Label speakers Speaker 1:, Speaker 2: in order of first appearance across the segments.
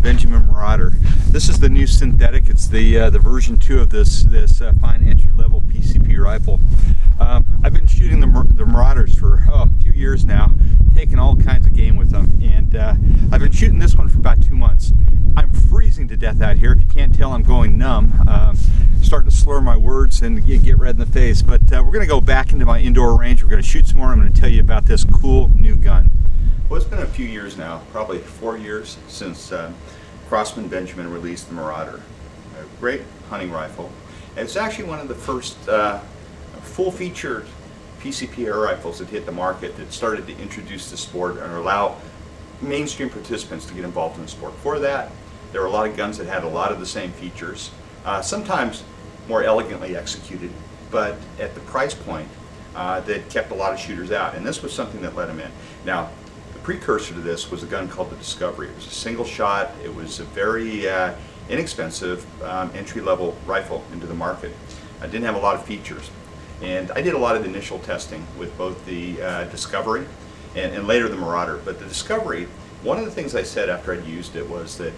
Speaker 1: Benjamin Marauder. This is the new synthetic. It's the version 2 of this fine entry-level PCP rifle. I've been shooting the Marauders for a few years now, taking all kinds of game with them, and I've been shooting this one for about 2 months. I'm freezing to death out here. If you can't tell, I'm going numb. Starting to slur my words and get red in the face, but we're going to go back into my indoor range. We're going to shoot some more. I'm going to tell you about this cool new gun. Well, it's been a few years now, probably 4 years since Crossman Benjamin released the Marauder. A great hunting rifle. And it's actually one of the first full-featured PCP air rifles that hit the market that started to introduce the sport and allow mainstream participants to get involved in the sport. Before that, there were a lot of guns that had a lot of the same features, sometimes more elegantly executed, but at the price point that kept a lot of shooters out. And this was something that let them in. Now, the precursor to this was a gun called the Discovery. It was a single shot. It was a very inexpensive entry-level rifle into the market. It didn't have a lot of features. And I did a lot of the initial testing with both the Discovery and later the Marauder. But the Discovery, one of the things I said after I'd used it was that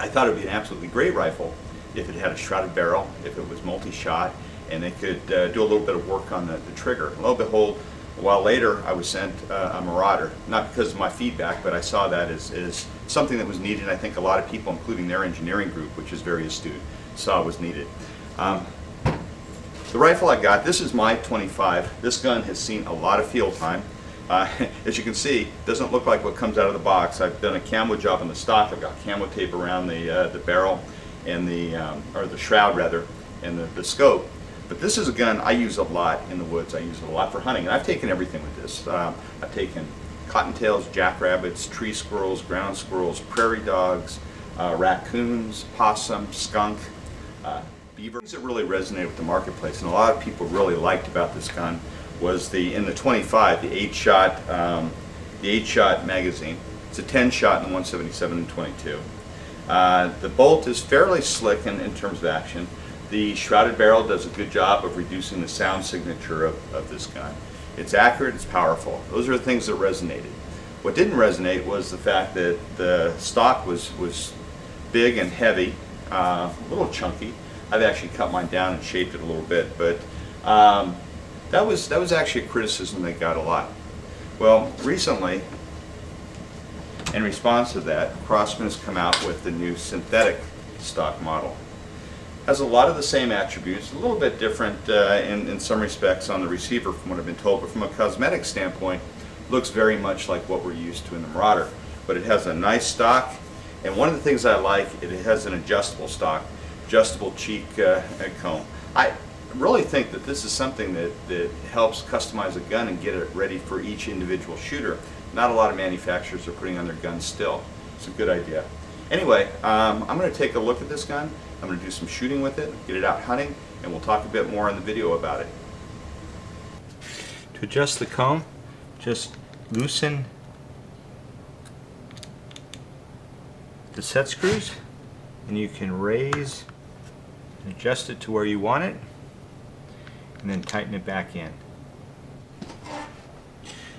Speaker 1: I thought it would be an absolutely great rifle if it had a shrouded barrel, if it was multi-shot, and they could do a little bit of work on the trigger. Lo and behold, a while later I was sent a Marauder, not because of my feedback, but I saw that as something that was needed. I think a lot of people, including their engineering group, which is very astute, saw was needed. The rifle I got, this is my 25. This gun has seen a lot of field time. As you can see, it doesn't look like what comes out of the box. I've done a camo job on the stock. I've got camo tape around the barrel and or the shroud rather, and the scope. But this is a gun I use a lot in the woods. I use it a lot for hunting, and I've taken everything with this. I've taken cottontails, jackrabbits, tree squirrels, ground squirrels, prairie dogs, raccoons, possum, skunk, beaver. Things that really resonated with the marketplace, and a lot of people really liked about this gun was in the 25, the 8-shot magazine. It's a 10-shot in the 177 and 22. The bolt is fairly slick in terms of action. The shrouded barrel does a good job of reducing the sound signature of this gun. It's accurate, it's powerful. Those are the things that resonated. What didn't resonate was the fact that the stock was big and heavy, a little chunky. I've actually cut mine down and shaped it a little bit, but that was actually a criticism they got a lot. Well, recently, in response to that, Crossman has come out with the new synthetic stock model. Has a lot of the same attributes, a little bit different in some respects on the receiver from what I've been told, but from a cosmetic standpoint, looks very much like what we're used to in the Marauder. But it has a nice stock, and one of the things I like, it has an adjustable stock, adjustable cheek comb. I really think that this is something that helps customize a gun and get it ready for each individual shooter. Not a lot of manufacturers are putting on their guns still. It's a good idea. Anyway, I'm going to take a look at this gun. I'm going to do some shooting with it, get it out hunting, and we'll talk a bit more in the video about it. To adjust the comb, just loosen the set screws, and you can raise and adjust it to where you want it, and then tighten it back in.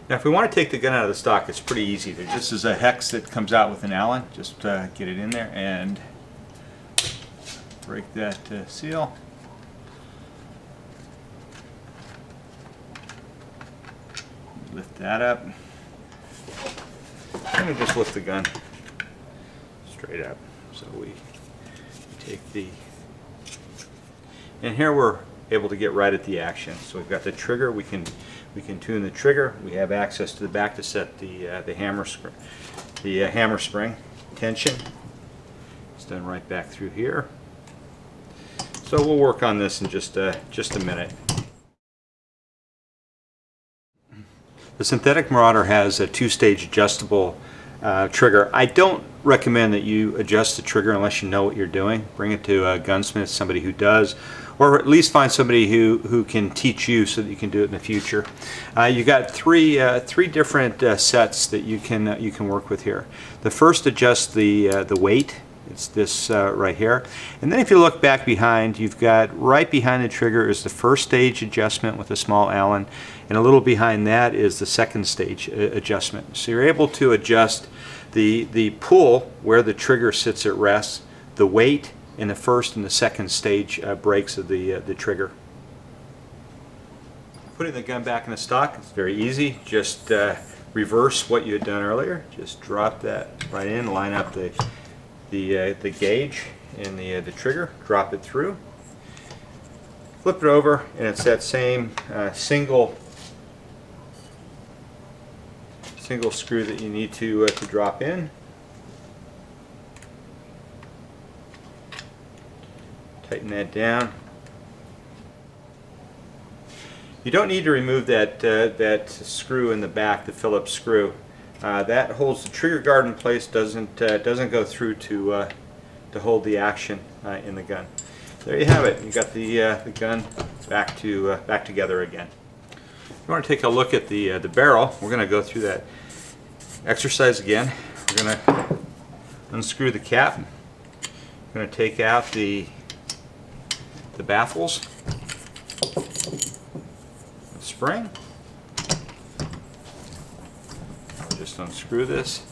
Speaker 1: Now, if we want to take the gun out of the stock, it's pretty easy. There just is a hex that comes out with an Allen. Just get it in there and break that seal. Lift that up. I'm going to just lift the gun straight up. So we take and here we're able to get right at the action. So we've got the trigger. We can tune the trigger. We have access to the back to set the hammer spring tension. It's done right back through here. So we'll work on this in just a minute. The Synthetic Marauder has a 2-stage adjustable trigger. I don't recommend that you adjust the trigger unless you know what you're doing. Bring it to a gunsmith, somebody who does, or at least find somebody who can teach you so that you can do it in the future. You got three different sets that you can work with here. The first adjusts the weight. It's this right here. And then if you look back behind, you've got right behind the trigger is the first stage adjustment with a small Allen, and a little behind that is the second stage adjustment. So you're able to adjust The pull, where the trigger sits at rest, the weight in the first and the second stage brakes of the trigger. Putting the gun back in the stock, it's very easy. Just reverse what you had done earlier. Just drop that right in, line up the gauge and the trigger, drop it through. Flip it over, and it's that same single screw that you need to drop in. Tighten that down. You don't need to remove that screw in the back, the Phillips screw. That holds the trigger guard in place. Doesn't go through to hold the action in the gun. There you have it. You got the gun back together again. If you want to take a look at the barrel, we're going to go through that exercise again. We're going to unscrew the cap. We're going to take out the baffles, the spring. Just unscrew this.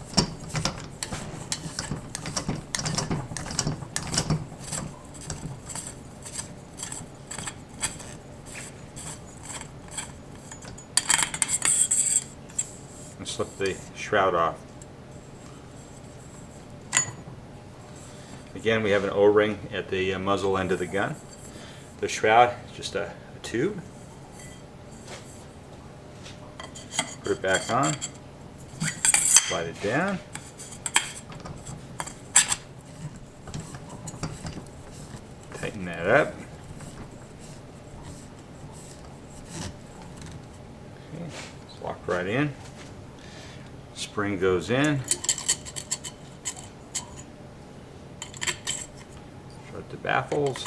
Speaker 1: And slip the shroud off. Again, we have an O-ring at the muzzle end of the gun. The shroud is just a tube. Put it back on. Slide it down. Tighten that up. Okay, it's locked right in. Spring goes in. Shut the baffles.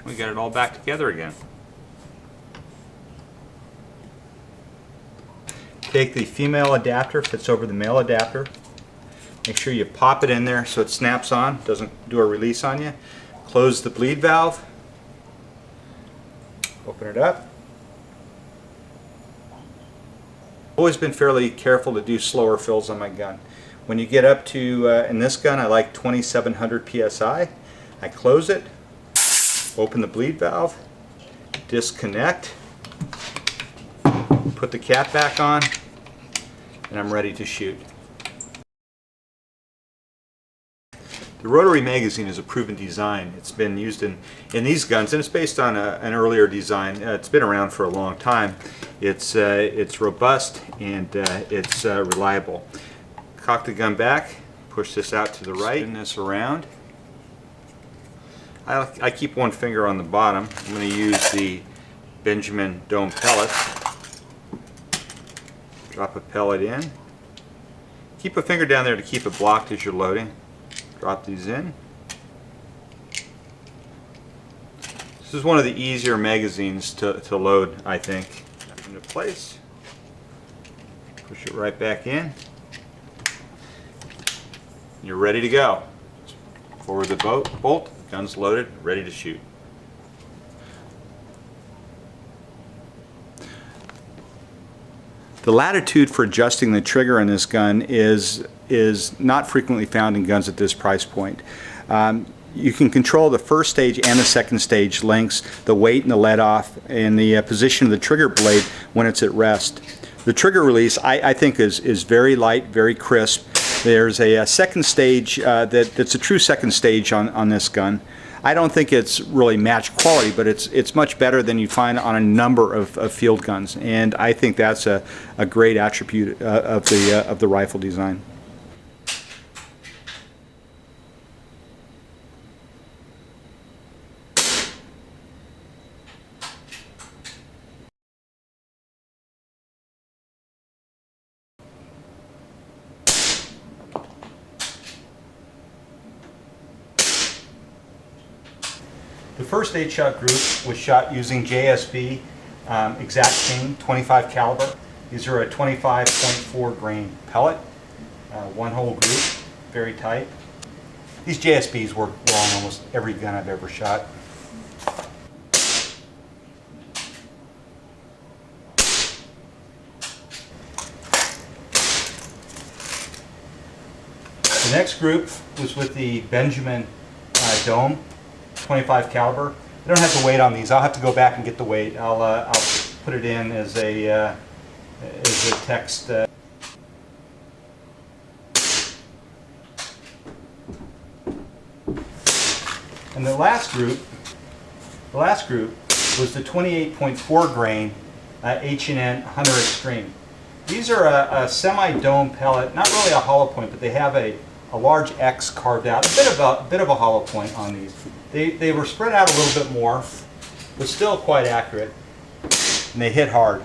Speaker 1: We got it all back together again. Take the female adapter, fits over the male adapter. Make sure you pop it in there so it snaps on, doesn't do a release on you. Close the bleed valve. Open it up. Always been fairly careful to do slower fills on my gun. When you get up to, in this gun I like 2700 psi, I close it. Open the bleed valve, disconnect, put the cap back on, and I'm ready to shoot. The rotary magazine is a proven design. It's been used in these guns, and it's based on an earlier design. It's been around for a long time. It's robust and it's reliable. Cock the gun back, push this out to the right, spin this around. I keep one finger on the bottom. I'm going to use the Benjamin dome pellet. Drop a pellet in. Keep a finger down there to keep it blocked as you're loading. Drop these in. This is one of the easier magazines to load, I think. Into place. Push it right back in. You're ready to go. Forward the bolt. Gun's loaded, ready to shoot. The latitude for adjusting the trigger in this gun is not frequently found in guns at this price point. You can control the first stage and the second stage lengths, the weight and the let off, and the position of the trigger blade when it's at rest. The trigger release I think is very light, very crisp. There's a second stage that's a true second stage on this gun. I don't think it's really match quality, but it's much better than you find on a number of field guns, and I think that's a great attribute of the rifle design. The first 8-shot group was shot using JSB exact chain 25 caliber. These are a 25.4 grain pellet, one whole group. very tight. These JSBs work well on almost every gun I've ever shot. The next group was with the Benjamin Dome 25 caliber. I don't have the weight on these. I'll have to go back and get the weight. I'll put it in as a text. And the last group was the 28.4 grain H&N Hunter Extreme. These are a semi-dome pellet, not really a hollow point, but they have a large X carved out, a bit of a hollow point on these. They were spread out a little bit more, but still quite accurate, and they hit hard.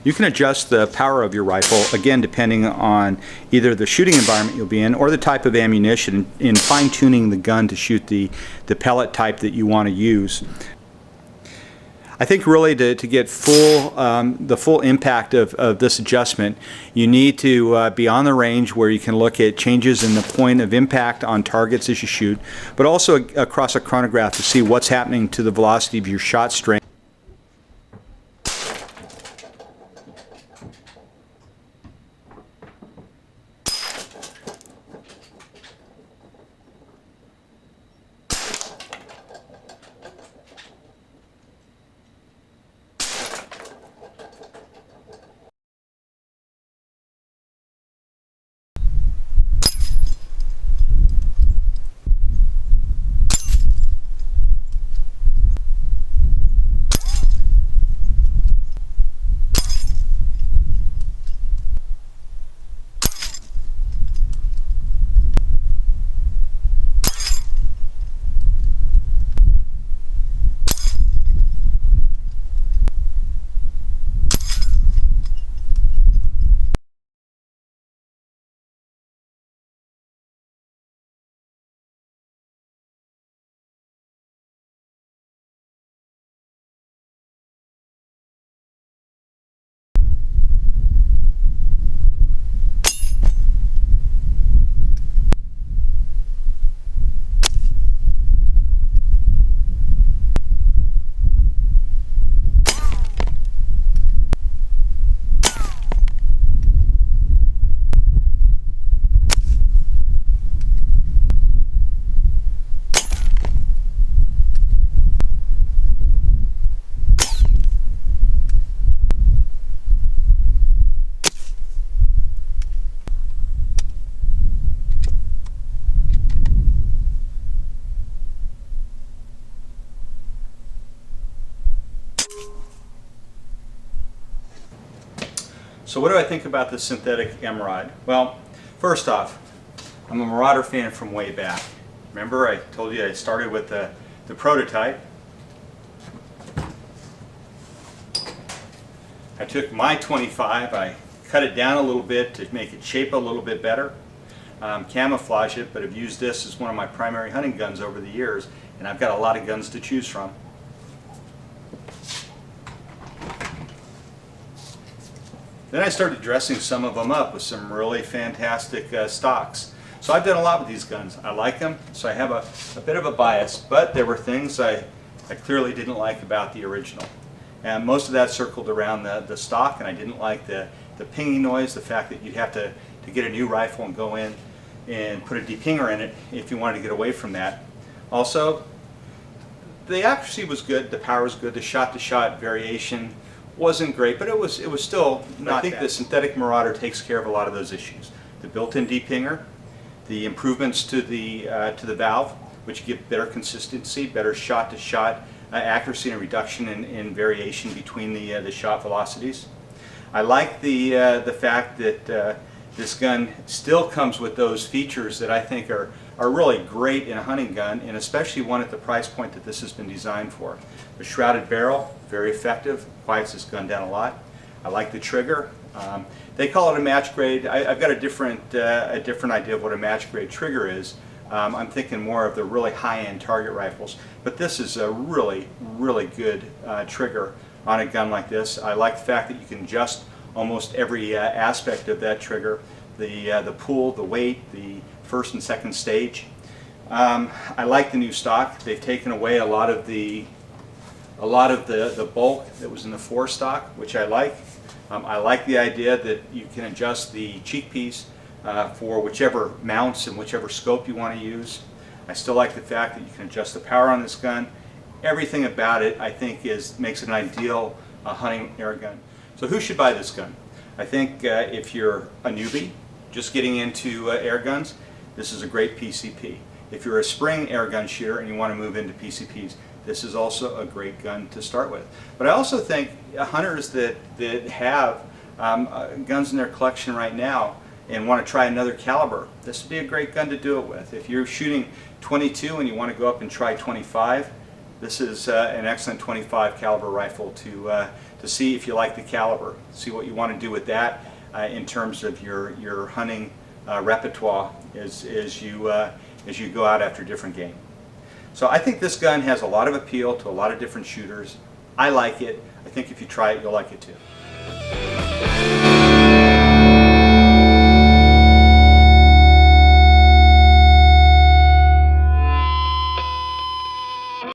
Speaker 1: You can adjust the power of your rifle, again, depending on either the shooting environment you'll be in or the type of ammunition, in fine-tuning the gun to shoot the pellet type that you want to use. I think really to get the full impact of this adjustment, you need to be on the range where you can look at changes in the point of impact on targets as you shoot, but also across a chronograph to see what's happening to the velocity of your shot string. So what do I think about the synthetic emerald? Well, first off, I'm a Marauder fan from way back. Remember I told you I started with the prototype. I took my 25, I cut it down a little bit to make it shape a little bit better, camouflage it, but I've used this as one of my primary hunting guns over the years, and I've got a lot of guns to choose from. Then I started dressing some of them up with some really fantastic stocks. So I've done a lot with these guns. I like them, so I have a bit of a bias, but there were things I clearly didn't like about the original. And most of that circled around the stock, and I didn't like the pinging noise, the fact that you'd have to get a new rifle and go in and put a depinger in it if you wanted to get away from that. Also, the accuracy was good, the power was good, the shot-to-shot variation wasn't great, but it was still not I think bad. The Synthetic Marauder takes care of a lot of those issues. The built-in depinger, the improvements to the valve, which give better consistency, better shot-to-shot accuracy, and a reduction in variation between the shot velocities. I like the fact that this gun still comes with those features that I think are are really great in a hunting gun, and especially one at the price point that this has been designed for. The shrouded barrel, very effective, quiets this gun down a lot. I like the trigger. They call it a match grade. I've got a different idea of what a match grade trigger is. I'm thinking more of the really high-end target rifles, but this is a really, really good trigger on a gun like this. I like the fact that you can adjust almost every aspect of that trigger, the pull, the weight, the first and second stage. I like the new stock. They've taken away a lot of the bulk that was in the 4 stock, which I like. I like the idea that you can adjust the cheek piece for whichever mounts and whichever scope you want to use. I still like the fact that you can adjust the power on this gun. Everything about it, I think, makes it an ideal hunting air gun. So who should buy this gun? I think if you're a newbie just getting into air guns, this is a great PCP. If you're a spring air gun shooter and you want to move into PCPs, this is also a great gun to start with. But I also think hunters that have guns in their collection right now and want to try another caliber, this would be a great gun to do it with. If you're shooting 22 and you want to go up and try 25, this is an excellent 25 caliber rifle to see if you like the caliber, see what you want to do with that in terms of your hunting repertoire as you go out after different game. So I think this gun has a lot of appeal to a lot of different shooters. I like it. I think if you try it, you'll like it too.